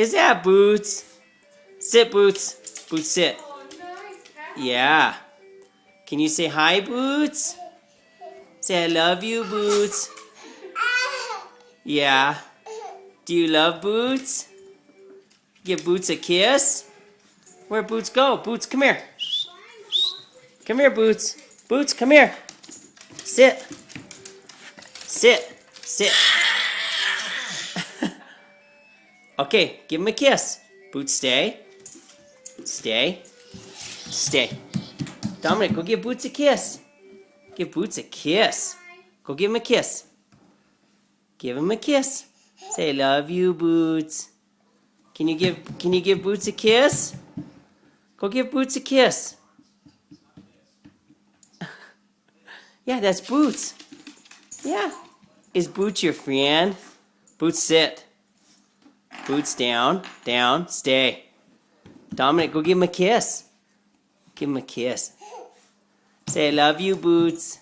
is that, Boots? Sit, Boots. Boots, sit. Yeah. Can you say hi, Boots? Say I love you, Boots. Yeah. Do you love Boots? Give Boots a kiss? Where'd Boots go? Boots, come here. Come here, Boots. Boots, come here. Sit. Sit. Sit. Okay, give him a kiss. Boots, stay. Stay. Stay. Dominic, go give Boots a kiss. Give Boots a kiss. Go give him a kiss. Give him a kiss. Say, love you, Boots. Can you give Boots a kiss? Go give Boots a kiss. Yeah, that's Boots. Yeah. Is Boots your friend? Boots, sit. Boots, down. Down. Stay. Dominic, go give him a kiss. Give him a kiss. Say, I love you, Boots.